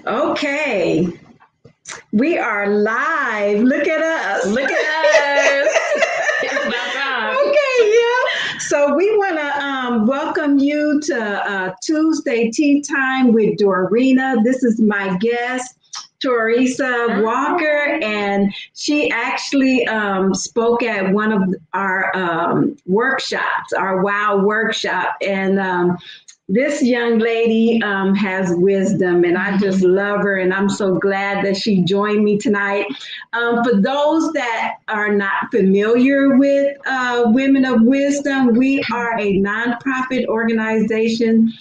Okay, we are live. Look at us. Look at us. It's about time. Okay, yeah. So we want to welcome you to Tuesday Tea Time with Dorarena. This is my guest, Torisa Walker, and she actually spoke at one of our workshops, our WOW workshop, and this young lady has wisdom, and I just love her, and I'm so glad that she joined me tonight. For those that are not familiar with Women of Wisdom, we are a nonprofit organization.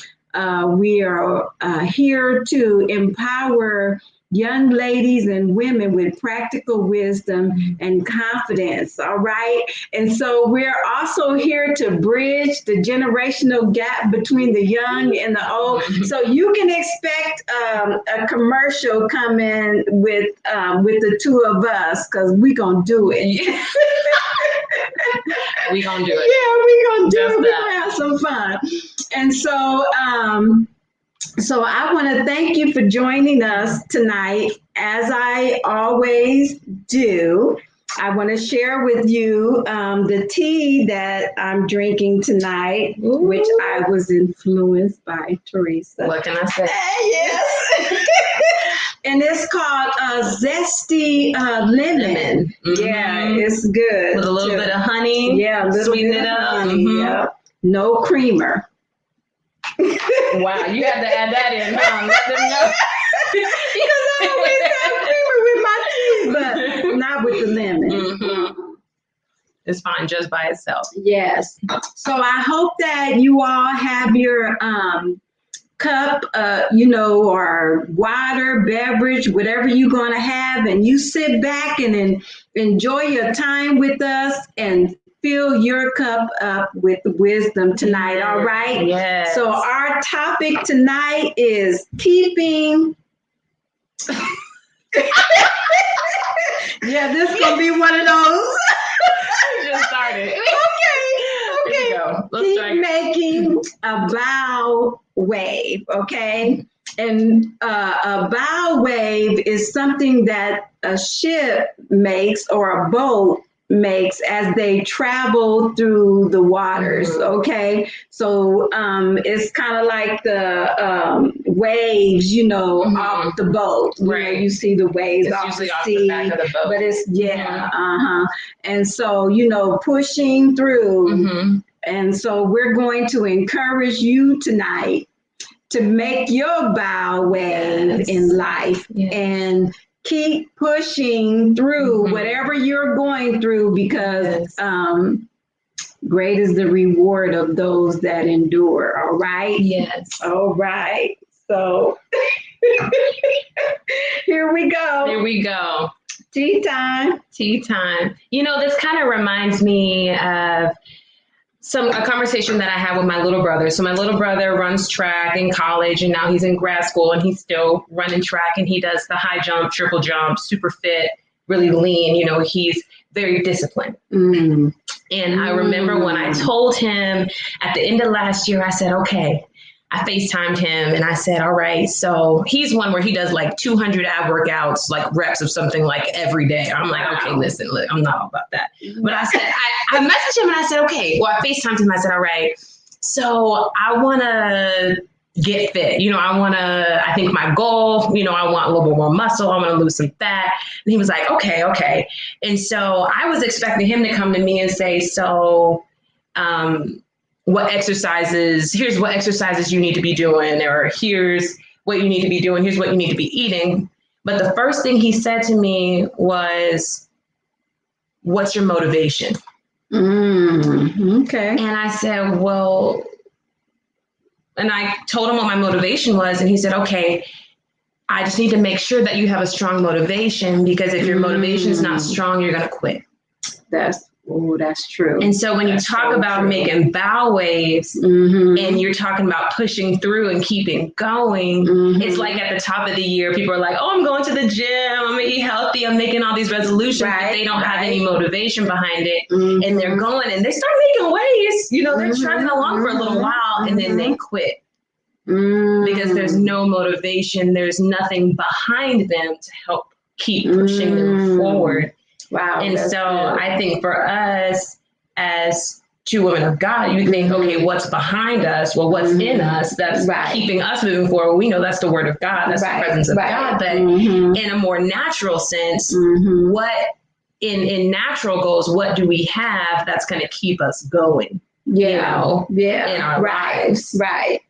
We are here to empower young ladies and women with practical wisdom and confidence, all right? And so we're also here to bridge the generational gap between the young and the old. So you can expect a commercial coming with the two of us, because we're going to do it. We're going to do it. Yeah, we're going to do it. We're going to have some fun. And so I want to thank you for joining us tonight. As I always do, I want to share with you the tea that I'm drinking tonight, which I was influenced by Torisa. What can I say? Yes. And it's called Zesty Lemon. Mm-hmm. Yeah, it's good. With a little bit of honey. Yeah, a little sweeten bit it of up. honey. Mm-hmm. Yeah. No creamer. Wow, you have to add that in, huh? Let them know. Because I always have creamer with my tea, but not with the lemon. Mm-hmm. It's fine just by itself. Yes. So I hope that you all have your cup, or water, beverage, whatever you're going to have, and you sit back and enjoy your time with us and fill your cup up with wisdom tonight, all right? Yes. So our topic tonight is keeping... Yeah, this is going to be one of those. We just started. Okay. Here we go. Let's Keep try. making a bow wave, okay? And a bow wave is something that a ship makes or a boat makes as they travel through the waters, okay? So it's kind of like the waves, off the boat. Right. You see the waves It's off usually the off sea, the back of the boat. but it's, And so, pushing through. Mm-hmm. And so we're going to encourage you tonight to make your bow wave in life and keep pushing through whatever you're going through, because great is the reward of those that endure. All right? Yes. All right. So here we go. Here we go. Tea time. Tea time. This kind of reminds me of a conversation that I had with my little brother. So my little brother runs track in college, and now he's in grad school, and he's still running track, and he does the high jump, triple jump, super fit, really lean. He's very disciplined. And I remember when I told him at the end of last year, I said, okay, I FaceTimed him and I said, all right, so he's one where he does like 200 ab workouts, like reps of something like every day. I'm like, okay, listen, look, I'm not all about that. But I said, I messaged him and I said, okay, well, I FaceTimed him. I said, all right, so I want to get fit. I think my goal, I want a little bit more muscle. I want to lose some fat. And he was like, okay. And so I was expecting him to come to me and say, so, here's what exercises you need to be doing, or here's what you need to be doing, here's what you need to be eating. But the first thing he said to me was, what's your motivation? Okay. And I said, well, and I told him what my motivation was, and he said, okay, I just need to make sure that you have a strong motivation, because if your motivation is not strong, you're going to quit. That's true. And so when you talk about making bow waves and you're talking about pushing through and keeping going, it's like at the top of the year, people are like, oh, I'm going to the gym, I'm going to eat healthy, I'm making all these resolutions, but they don't have any motivation behind it. And they're going and they start making waves, they're trucking along for a little while and then they quit. because there's no motivation. There's nothing behind them to help keep pushing them forward. Wow. And so good. I think for us as two women of God, you think, okay, what's behind us? Well, what's in us that's keeping us moving forward? We know that's the word of God. That's the presence of God. But in a more natural sense, what in natural goals, what do we have that's going to keep us going? In our lives. Right.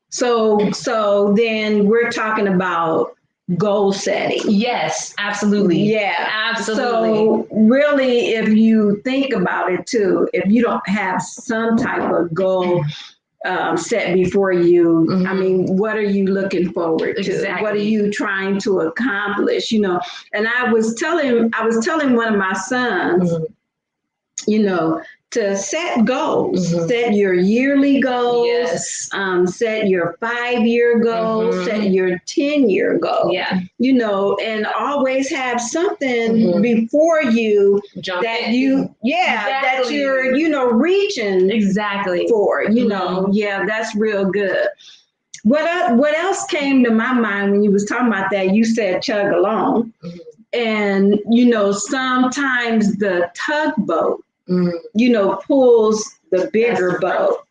So then we're talking about goal setting. Yes, absolutely. Yeah, absolutely. So really, if you think about it too, if you don't have some type of goal set before you, I mean, what are you looking forward to? Exactly. What are you trying to accomplish? You know, and I was telling one of my sons, you know, to set goals, set your yearly goals, set your 5-year goals, set your 10-year goal, you know, and always have something before you that you're, you know, reaching for, you know, that's real good. What else came to my mind when you was talking about that? You said chug along. And, you know, sometimes the tugboat, you know, pulls the bigger boat.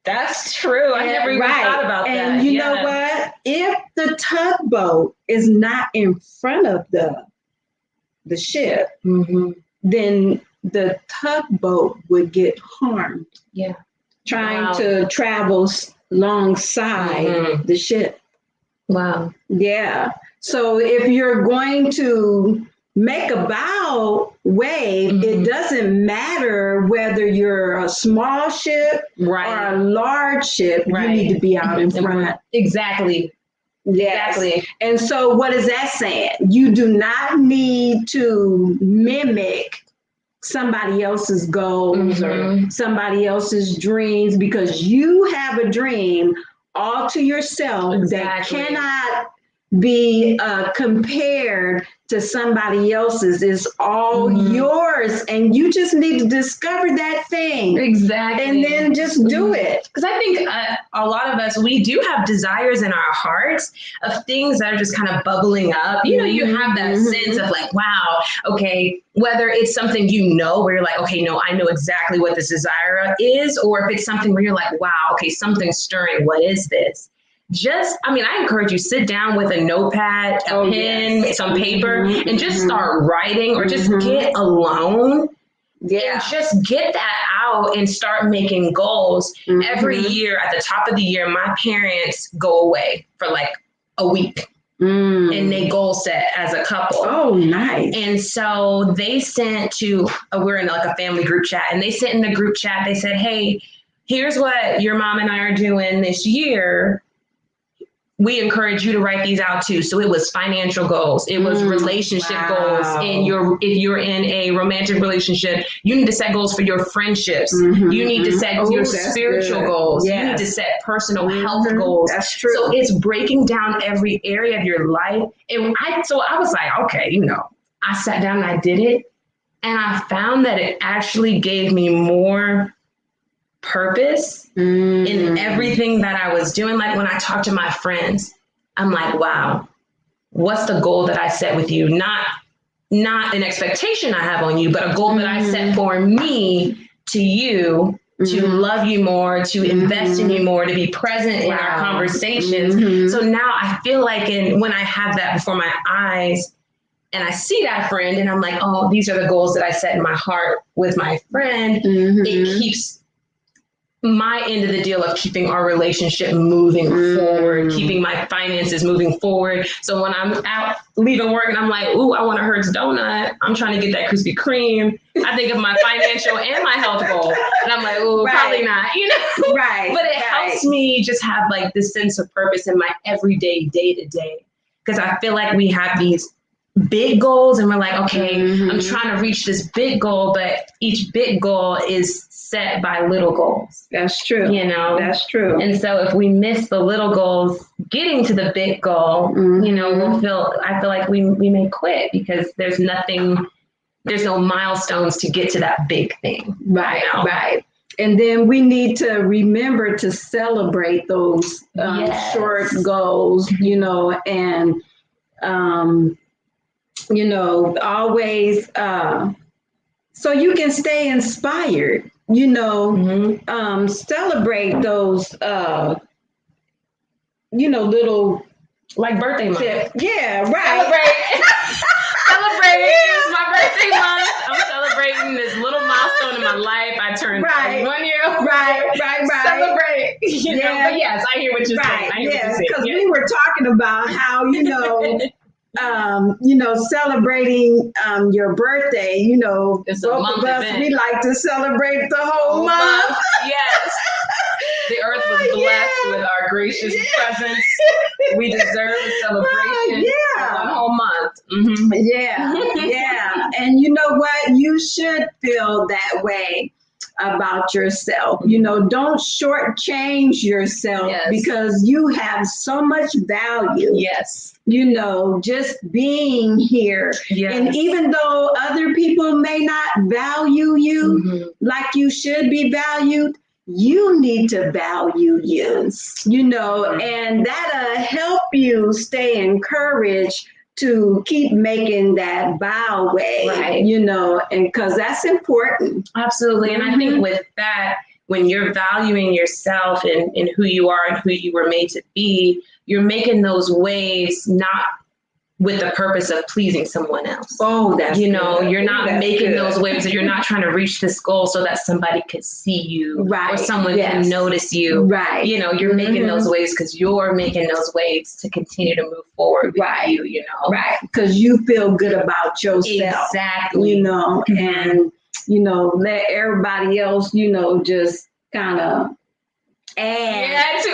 That's true. I never even thought about that. And you know what? If the tugboat is not in front of the ship, then the tugboat would get harmed. Trying to travel alongside the ship. Wow. Yeah. So if you're going to make a bow wave, it doesn't matter whether you're a small ship or a large ship, you need to be out in front. Exactly. And so what is that saying? You do not need to mimic somebody else's goals or somebody else's dreams, because you have a dream all to yourself that cannot be compared to somebody else's. Is all yours, and you just need to discover that thing and then just do it. Because I think a lot of us, we do have desires in our hearts of things that are just kind of bubbling up. You know, you have that sense of like, wow, okay, whether it's something you know where you're like, okay, no, I know exactly what this desire is, or if it's something where you're like, wow, okay, something's stirring, what is this? I encourage you, sit down with a notepad, a pen, some paper, and just start writing, or just get alone and just get that out and start making goals. Every year at the top of the year, my parents go away for like a week. And they goal set as a couple. Oh, nice. And so they sent we're in like a family group chat, and they sent in the group chat, they said, hey, here's what your mom and I are doing this year. We encourage you to write these out too. So it was financial goals. It was relationship goals. And if you're in a romantic relationship, you need to set goals for your friendships. You need to set your spiritual goals. You need to set personal health goals. That's true. So it's breaking down every area of your life. And I was like, okay, you know, I sat down and I did it. And I found that it actually gave me more purpose in everything that I was doing. Like when I talk to my friends, I'm like, wow, what's the goal that I set with you? Not an expectation I have on you, but a goal that I set for me to you, to love you more, to invest in you more, to be present in our conversations. So now I feel like when I have that before my eyes and I see that friend and I'm like, oh, these are the goals that I set in my heart with my friend, it keeps my end of the deal of keeping our relationship moving forward, keeping my finances moving forward. So when I'm out leaving work and I'm like, ooh, I want a Hertz donut, I'm trying to get that Krispy Kreme, I think of my financial and my health goal. And I'm like, ooh, probably not, you know? But it helps me just have like this sense of purpose in my everyday, day to day. Because I feel like we have these big goals and we're like, okay, I'm trying to reach this big goal, but each big goal is set by little goals. That's true. You know, that's true. And so if we miss the little goals, getting to the big goal, you know, I feel like we may quit because there's no milestones to get to that big thing. Right. And then we need to remember to celebrate those short goals, and, always, so you can stay inspired, celebrate those, little, like birthday month. Yeah, right. Celebrate. It's my birthday month. I'm celebrating this little milestone in my life. I turned 1 year old. Right. Celebrate. But yes, I hear what you're saying. Because we were talking about how, celebrating your birthday, it's both of us, event. We like to celebrate the whole month. Yes. The earth was blessed with our gracious presence. We deserve a celebration for 1 whole month. Mm-hmm. Yeah. And you know what? You should feel that way about yourself. Don't shortchange yourself because you have so much value. Yes. Just being here. Yes. And even though other people may not value you like you should be valued, you need to value you, and that'll help you stay encouraged to keep making that bow way, right. And because that's important. Absolutely. And I think with that, when you're valuing yourself and who you are and who you were made to be, you're making those waves not with the purpose of pleasing someone else. Oh, that's you're not making those waves, that you're not trying to reach this goal so that somebody could see you, right, or someone can notice you. Right. You're making those waves because you're making those waves to continue to move forward with you, Right. Because you feel good about yourself. Exactly. And, let everybody else, just kind of add to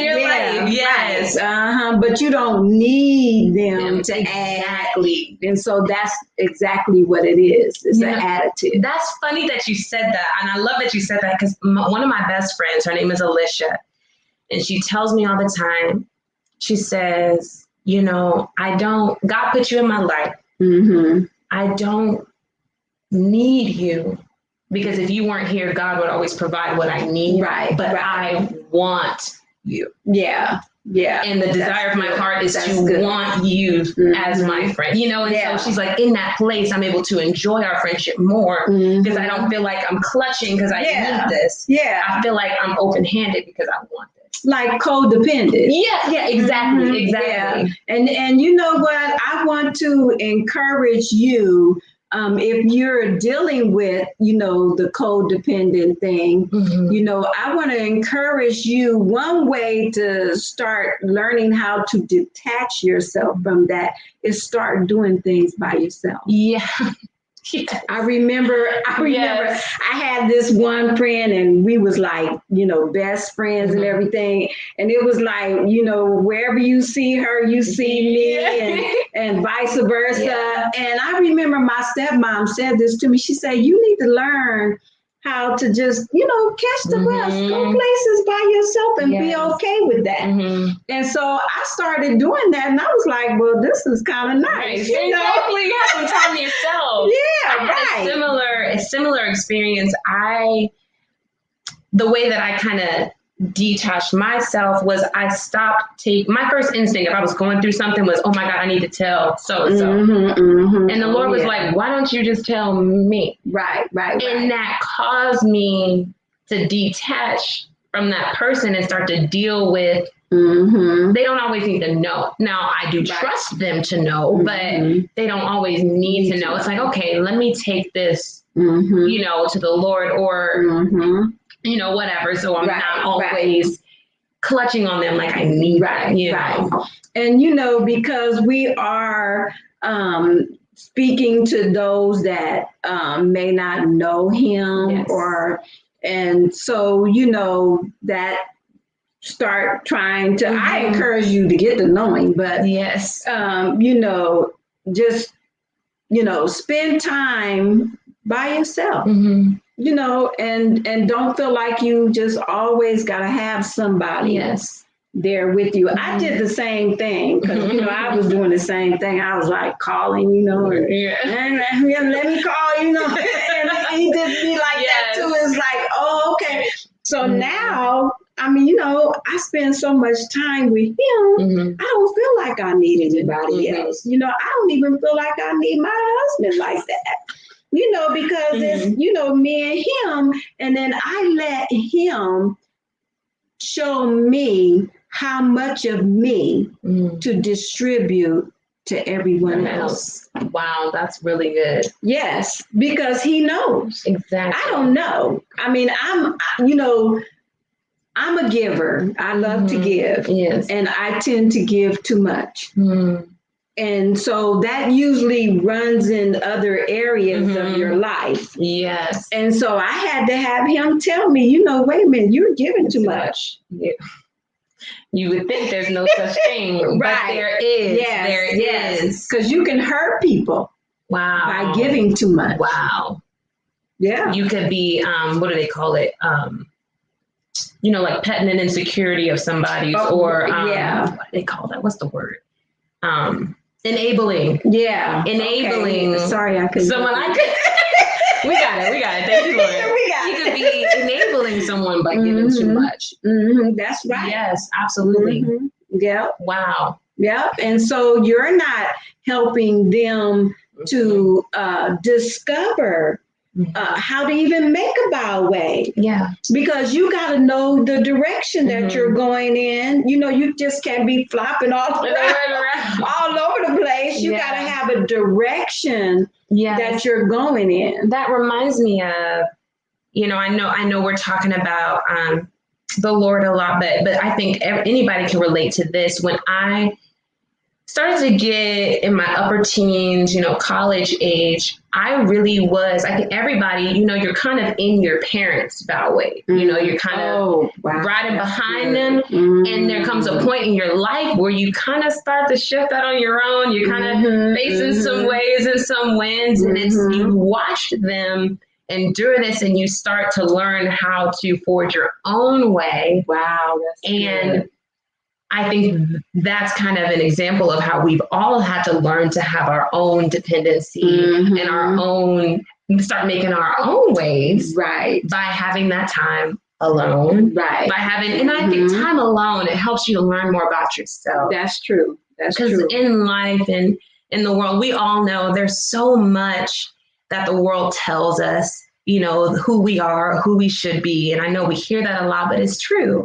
your life. Yes. Right. But you don't need them to add. And so that's exactly what it is. It's an attitude. That's funny that you said that. And I love that you said that because one of my best friends, her name is Alicia, and she tells me all the time, she says, God put you in my life. Mm-hmm. I don't need you. Because if you weren't here, God would always provide what I need. Right. But I want you. Yeah. And the desire of my heart is to want you as my friend. And so she's like, in that place, I'm able to enjoy our friendship more because I don't feel like I'm clutching because I need this. Yeah. I feel like I'm open-handed because I want this. Like codependent. Yeah, exactly. Yeah. And you know what? I want to encourage you. If you're dealing with, the codependent thing, I want to encourage you. One way to start learning how to detach yourself from that is start doing things by yourself. Yeah. Yes. I remember I had this one friend and we was like, best friends and everything. And it was like, wherever you see her, you see me and vice versa. Yeah. And I remember my stepmom said this to me. She said, you need to learn how to just, catch the bus, go places by yourself and be okay with that. And so I started doing that and I was like, well, this is kind of nice. Exactly. You have some time to yourself. Yeah, right. A similar experience. The way that I kind of detached myself was I stopped my first instinct, if I was going through something, was, oh my God, I need to tell so-and-so. And the Lord was like, why don't you just tell me? Right. And that caused me to detach from that person and start to deal with, they don't always need to know. Now, I do trust them to know, but they don't always need to know. It's like, okay, let me take this, to the Lord or, whatever. So I'm not always clutching on them like I need them, And, because we are speaking to those that may not know him and so, that start trying to, I encourage you to get to know him, but just, spend time by yourself. And don't feel like you just always got to have somebody there with you. I did the same thing because, I was doing the same thing. I was like calling, and let me call, he did me like that too. It's like, oh, okay. So now, I mean, I spend so much time with him. I don't feel like I need anybody else. I don't even feel like I need my husband like that. Because it's, me and him, and then I let him show me how much of me to distribute to everyone else. Wow, that's really good. Yes, because he knows. Exactly. I don't know. I mean, I'm a giver. I love to give. Yes. And I tend to give too much. And so that usually runs in other areas of your life. Yes. And so I had to have him tell me, wait a minute, you're giving too much. Yeah. You would think there's no such thing, but there is. Yes, there is. Because you can hurt people. Wow. By giving too much. Wow. Yeah. You could be, what do they call it? Like petting an insecurity of somebody's, or what do they call that? What's the word? Enabling. Yeah. Enabling. Okay. Sorry, I couldn't. Someone I could. We got it. Thank you, Lord. You could be enabling someone by giving too much. That's right. Yes, absolutely. Yep. Wow. Yep. And so you're not helping them to discover how to even make a byway. Yeah. Because you got to know the direction that you're going in. You just can't be flopping all over the place. You got to have a direction that you're going in. That reminds me of, I know we're talking about the Lord a lot, but I think anybody can relate to this. When I started to get in my upper teens, college age, I think everybody, you're kind of in your parents' bowway. You're kind of riding behind them. And there comes a point in your life where you kind of start to shift out on your own. You're kind of facing some waves and some winds. And you watch them endure this, and you start to learn how to forge your own way. Wow. That's good. I think that's kind of an example of how we've all had to learn to have our own dependency and our own, start making our own ways. Right. By having that time alone. Right. By having, and I think time alone, it helps you to learn more about yourself. That's true. Because in life and in the world, we all know there's so much that the world tells us, who we are, who we should be. And I know we hear that a lot, but it's true.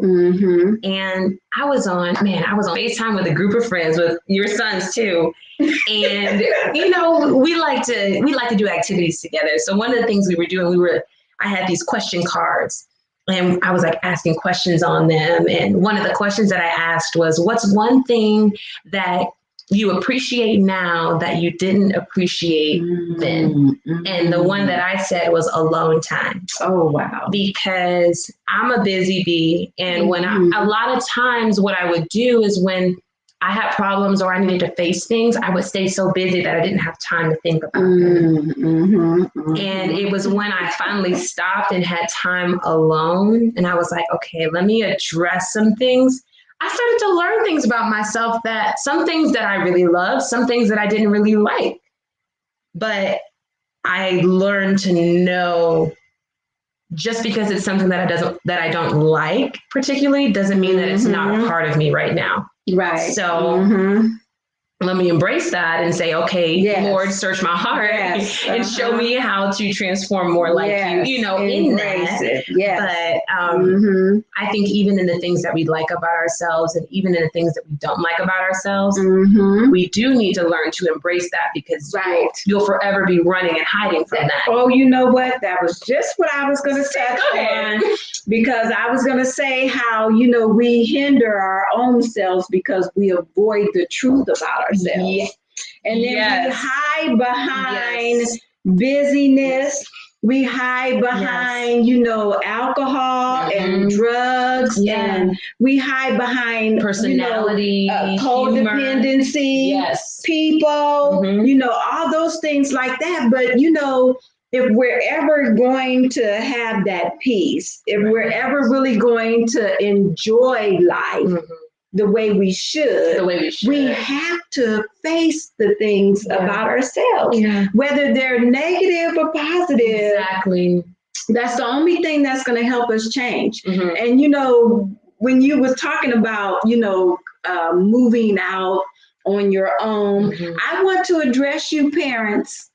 And I was on FaceTime with a group of friends, with your sons too. And, we like to do activities together. So one of the things we were doing, I had these question cards, and I was asking questions on them. And one of the questions that I asked was, what's one thing that you appreciate now that you didn't appreciate then? And the one that I said was alone time. Oh, wow. Because I'm a busy bee. And when a lot of times what I would do is, when I had problems or I needed to face things, I would stay so busy that I didn't have time to think about them. And it was when I finally stopped and had time alone, and I was like, okay, let me address some things. I started to learn things about myself, that some things that I really loved, some things that I didn't really like. But I learned to know, just because it's something that I don't like particularly, doesn't mean that it's not a part of me right now. Right. So let me embrace that and say, okay, Lord, search my heart and show me how to transform more like you, in that. But I think even in the things that we like about ourselves, and even in the things that we don't like about ourselves, we do need to learn to embrace that, because you'll forever be running and hiding from that. Oh, you know what? That was just what I was going to say. Because I was going to say how, we hinder our own selves because we avoid the truth about ourselves. And then we hide behind busyness. We hide behind, alcohol and drugs, and we hide behind personality, codependency, people, all those things like that. But, if we're ever going to have that peace, if we're ever really going to enjoy life, the way we should. We have to face the things about ourselves, whether they're negative or positive. Exactly. That's the only thing that's going to help us change. Mm-hmm. And, you know, when you was talking about, you know, moving out on your own, I want to address you parents.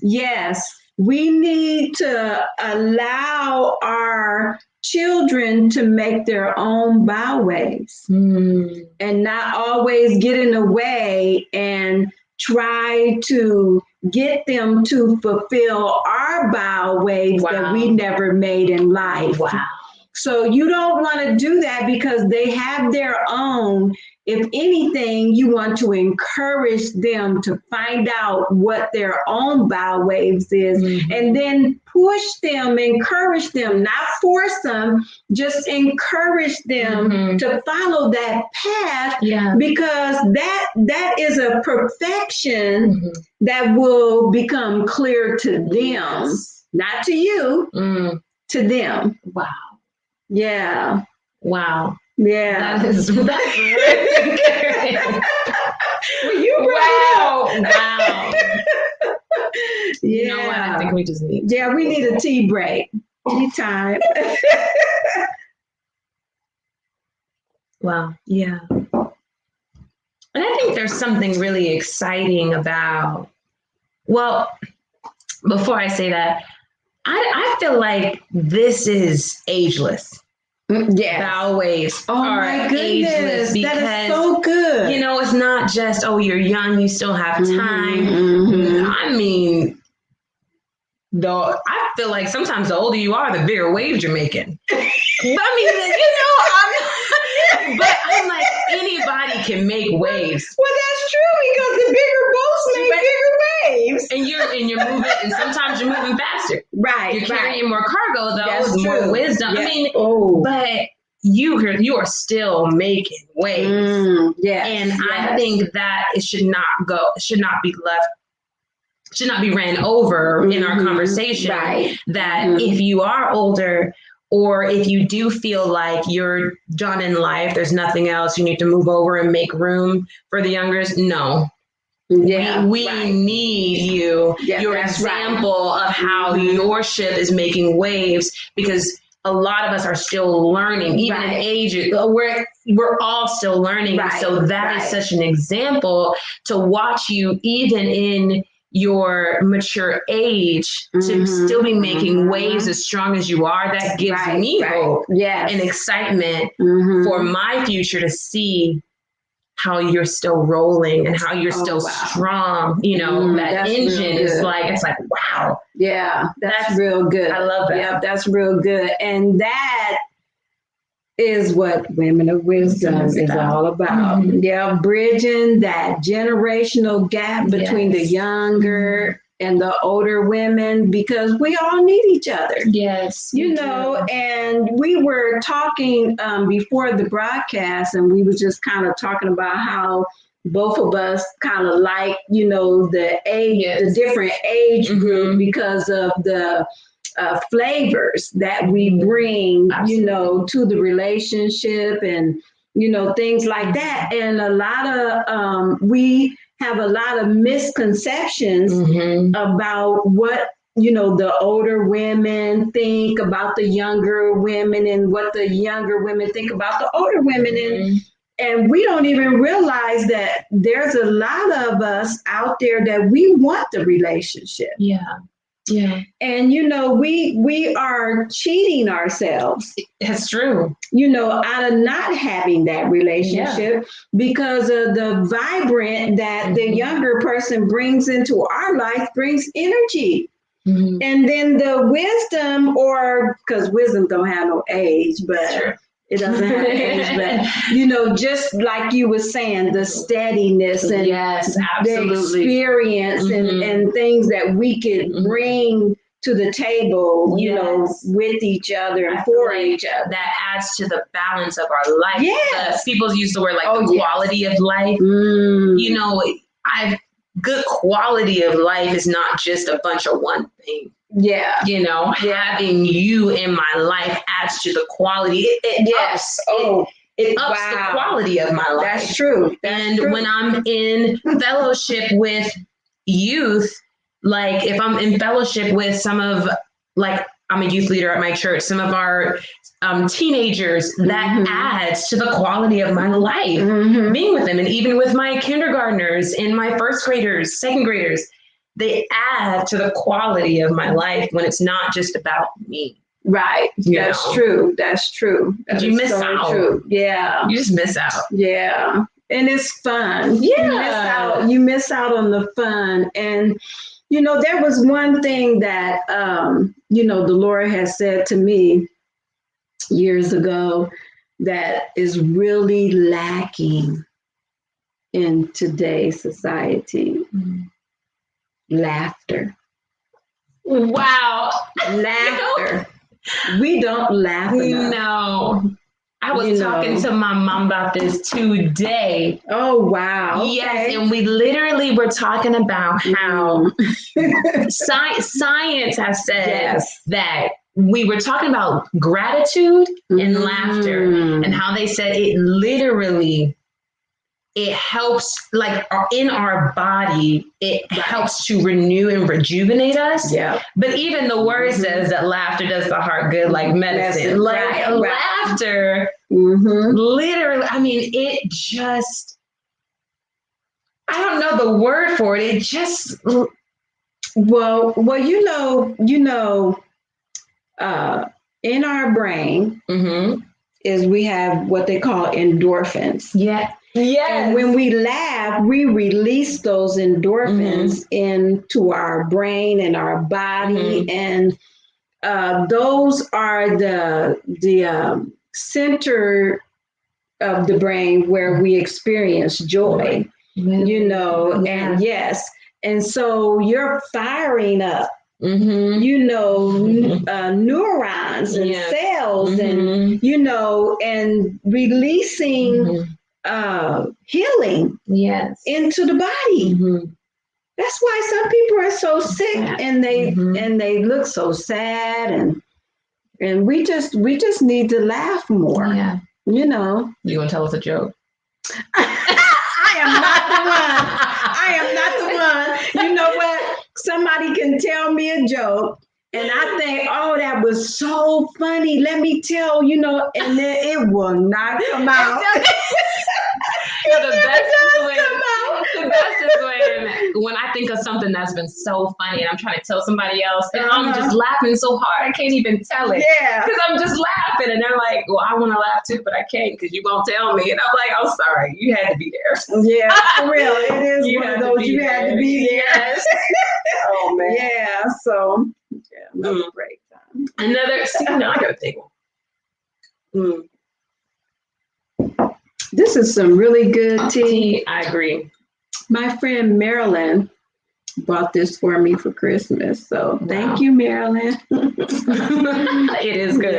Yes, we need to allow our children to make their own bow waves and not always get in the way and try to get them to fulfill our bow waves that we never made in life. So you don't want to do that because they have their own. If anything, you want to encourage them to find out what their own bow waves is, and then push them, encourage them, not force them, just encourage them to follow that path, because that is a perfection that will become clear to them, not to you, to them. Wow. Yeah. Wow. Yeah. That's really good. Well, you wow. Yeah. You know what? I think we just need we need a tea break. Tea time. Wow. Yeah. And I think there's something really exciting about, well, before I say that, I feel like this is ageless. Bow waves my goodness, ageless because, that is so good. You know, it's not just, oh, you're young, you still have time. I mean, though, I feel like sometimes the older you are, the bigger waves you're making. I mean, but I'm like, anybody can make waves. Well, that's true, because the bigger boats make bigger waves. And you're moving, and sometimes you're moving faster. Right. You're carrying more cargo, though, that's with more wisdom. Yeah. I mean, but you are still making waves. I think that it should not be ran over in our conversation. That if you are older, or if you do feel like you're done in life, there's nothing else, you need to move over and make room for the youngers. No. We need you, your example of how your ship is making waves, because a lot of us are still learning, even in age, we're all still learning. So that is such an example to watch you, even in your mature age, to still be making waves as strong as you are. That gives me hope and excitement for my future, to see how you're still rolling and how you're still strong. You know, that engine is like, it's like, wow. Yeah, that's real good. I love that. Yeah, that's real good. And that is what Women of Wisdom is all about. Yeah, bridging that generational gap between the younger and the older women, because we all need each other. Yes. You know, and we were talking before the broadcast, and we were just kind of talking about how both of us kind of like, you know, the age, the different age group, because of the flavors that we bring, you know, to the relationship, and, you know, things like that. And a lot of, we have a lot of misconceptions about what, you know, the older women think about the younger women, and what the younger women think about the older women. And we don't even realize that there's a lot of us out there that we want the relationship. Yeah. And, you know, we are cheating ourselves. It's true. You know, out of not having that relationship, because of the vibrant that the younger person brings into our life, brings energy. And then the wisdom, or because wisdom don't have no age, but it doesn't have age, but, you know, just like you were saying, the steadiness and the experience and things that we could bring to the table, you know, with each other and for each other. That adds to the balance of our life. People use the word like the quality of life. You know, good quality of life is not just a bunch of one thing. You know, having you in my life adds to the quality. it ups the quality of my life. That's true. When I'm in fellowship with youth, like if I'm in fellowship with some of, like, I'm a youth leader at my church, some of our teenagers, that adds to the quality of my life, being with them. And even with my kindergartners and my first graders, second graders, they add to the quality of my life when it's not just about me. Right. That's true. That's true. You miss out. True. Yeah. You just miss out. Yeah. And it's fun. Yeah. You miss out on the fun. And, there was one thing that, the Lord has said to me years ago that is really lacking in today's society. Laughter. Wow. Laughter. We don't laugh enough. No. I was talking to my mom about this today. Oh, wow. Okay. Yes, and we literally were talking about how science has said that we were talking about gratitude and laughter, and how they said it helps, like, in our body, it helps to renew and rejuvenate us. Yeah. But even the word says that laughter does the heart good, like medicine. Like laughter, literally, I mean, it just, I don't know the word for it. It just, well, in our brain is we have what they call endorphins. Yeah. Yes. And when we laugh, we release those endorphins into our brain and our body. And those are the center of the brain where we experience joy, and yes. And so you're firing up, neurons and cells and, and releasing healing into the body. That's why some people are so sick and they look so sad, and we just need to laugh more. Yeah. You gonna tell us a joke? I am not the one. You know what? Somebody can tell me a joke and I think, oh, that was so funny. Let me tell, and then it will not come out. The best is when I think of something that's been so funny and I'm trying to tell somebody else and I'm just laughing so hard I can't even tell it. Yeah. Because I'm just laughing and they're like, well, I want to laugh too, but I can't because you won't tell me. And I'm like, I'm sorry, you had to be there. Yeah, for real. It is one of those you had to be there. Yes. Oh man. Yeah. So another great time. I gotta take one. This is some really good tea. I agree. My friend Marilyn bought this for me for Christmas. So thank you, Marilyn. It is good.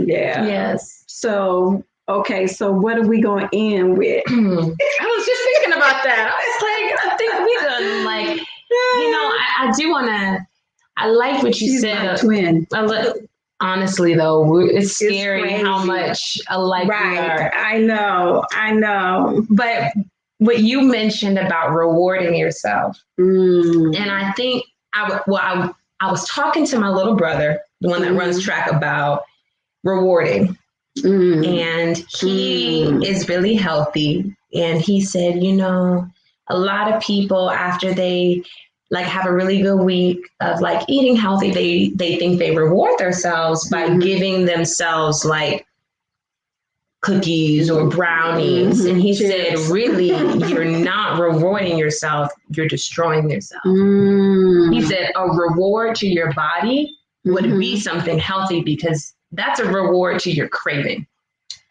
Yeah. Yes. So, okay. So what are we going to end with? I was just thinking about that. I was like, I think we done I do want to, I like what you said. My twin. Honestly, though, it's scary how much alike we are. I know. But what you mentioned about rewarding yourself, and I think I was talking to my little brother, the one that runs track, about rewarding, and he is really healthy, and he said, a lot of people after they have a really good week of eating healthy, they think they reward themselves by giving themselves cookies or brownies. And he said, really, you're not rewarding yourself, you're destroying yourself. He said a reward to your body would be something healthy because that's a reward to your craving.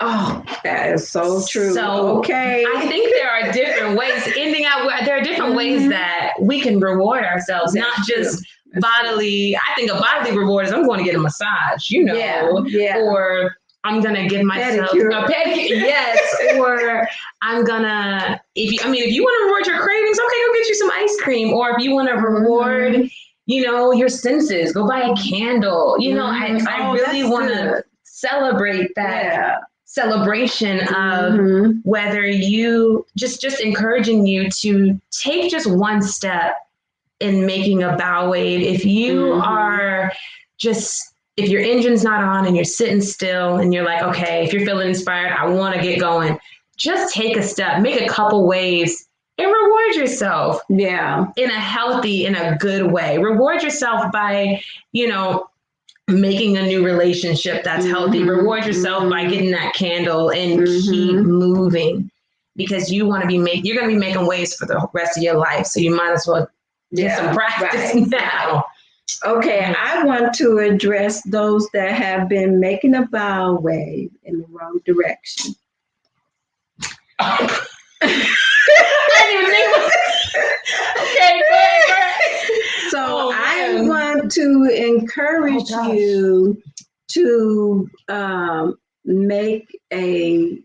Oh, that is so true. So I think there are different ways, there are different ways that we can reward ourselves, not just bodily. I think a bodily reward is I'm going to get a massage, or I'm going to give myself a pedicure. Yes. Or I'm going to, if you want to reward your cravings, okay, go get you some ice cream. Or if you want to reward, your senses, go buy a candle. I really want to celebrate that. celebration of whether you just encouraging you to take just one step in making a bow wave. If you are if your engine's not on and you're sitting still and you're like, okay, if you're feeling inspired, I want to get going, just take a step, make a couple waves and reward yourself. Yeah. In a healthy, in a good way. Reward yourself by, making a new relationship that's healthy. Reward yourself by getting that candle and keep moving, because you want to you're going to be making waves for the rest of your life. So you might as well get some practice now. Okay, I want to address those that have been making a bow wave in the wrong direction. I didn't even think okay, go ahead. So I want to encourage you to make a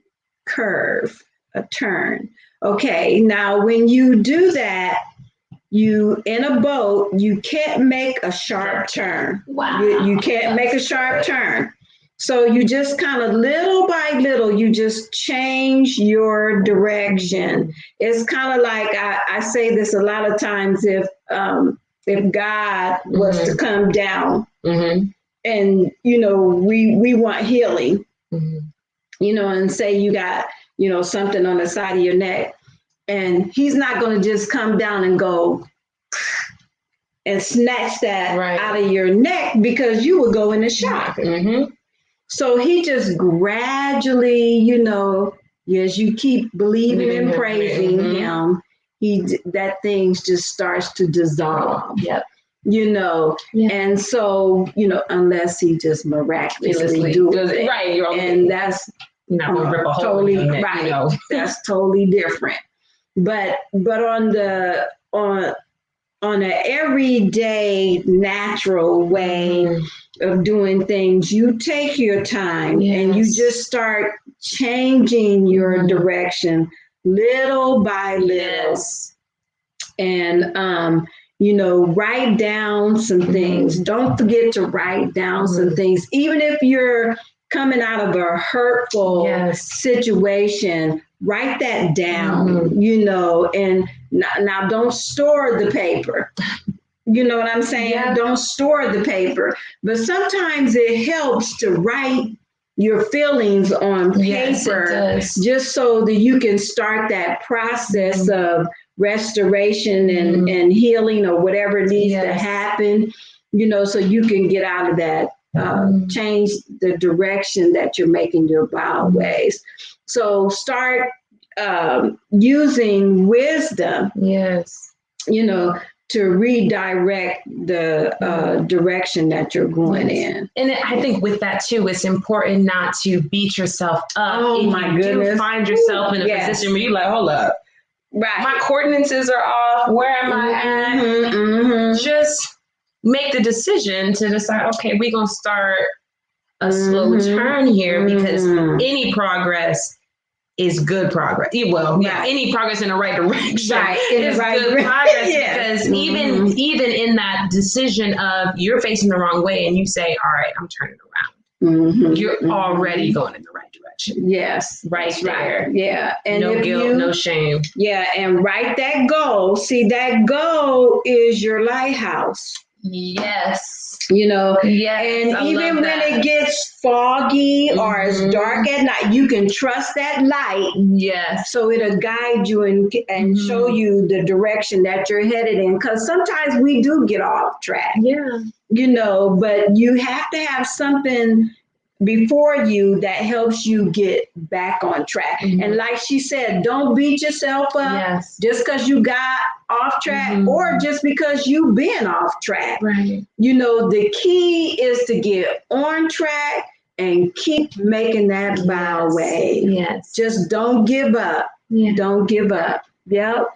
curve, a turn. Okay, now when you do that, you in a boat, you can't make a sharp turn. Wow. You can't make a sharp turn. So you just kind of little by little, you just change your direction. It's kind of like I say this a lot of times, if God was to come down and, we want healing, and say you got, something on the side of your neck, and he's not going to just come down and go and snatch that out of your neck, because you would go into shock. So he just gradually, as you keep believing and praising him, that thing just starts to dissolve. And so, unless he just miraculously do it. Right. And that's not going to rip a hole totally in your neck, That's totally different. But on an everyday natural way of doing things, you take your time and you just start changing your direction little by little. And write down some things. Don't forget to write down some things, even if you're coming out of a hurtful situation. Write that down, and now don't store the paper. You know what I'm saying? Yeah. Don't store the paper. But sometimes it helps to write your feelings on paper, just so that you can start that process of restoration and healing, or whatever needs to happen, so you can get out of that, change the direction that you're making your bow waves. So start using wisdom, to redirect the direction that you're going in. And I think with that too, it's important not to beat yourself up. Oh, my goodness. You find yourself in a position where you're like, hold up. Right. My coordinates are off. Where am I at? Just make the decision to decide, okay, we're going to start a slow turn here, because any progress is good progress. Well, any progress in the right direction is good progress. Because even in that decision of you're facing the wrong way and you say, all right, I'm turning around, you're already going in the right direction. Yes. Right there. Yeah. And no guilt, no shame. Yeah. And write that goal. See, that goal is your lighthouse. Yes. And even when it gets foggy or it's dark at night, you can trust that light. Yes. So it'll guide you and show you the direction that you're headed in. Because sometimes we do get off track. Yeah. But you have to have something before you that helps you get back on track. And like she said, don't beat yourself up just because you got off track or just because you've been off track. Right. The key is to get on track and keep making that bow wave. Yes. Just don't give up. Yeah. Don't give up. Yep.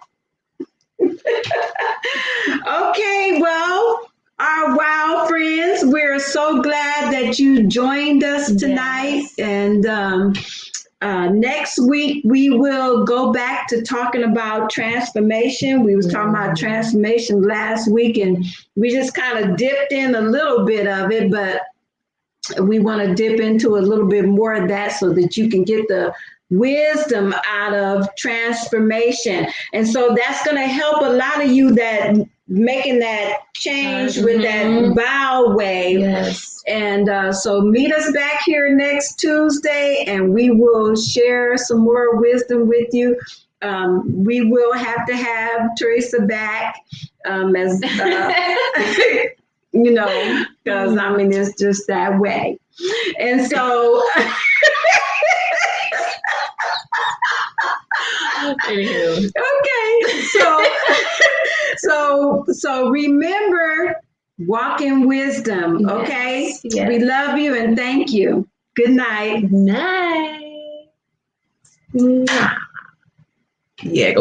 Okay, well, our wow friends, we're so glad that you joined us tonight. And next week we will go back to talking about transformation. We was talking about transformation last week, and we just kind of dipped in a little bit of it, but we want to dip into a little bit more of that so that you can get the wisdom out of transformation. And so that's going to help a lot of you that making that change with that bow wave. Yes. And so meet us back here next Tuesday, and we will share some more wisdom with you. We will have to have Torisa back as you know, because I mean, it's just that way. And so, okay, so remember, walk in wisdom. Okay, yes. We love you and thank you. Good night. Good night. Yeah.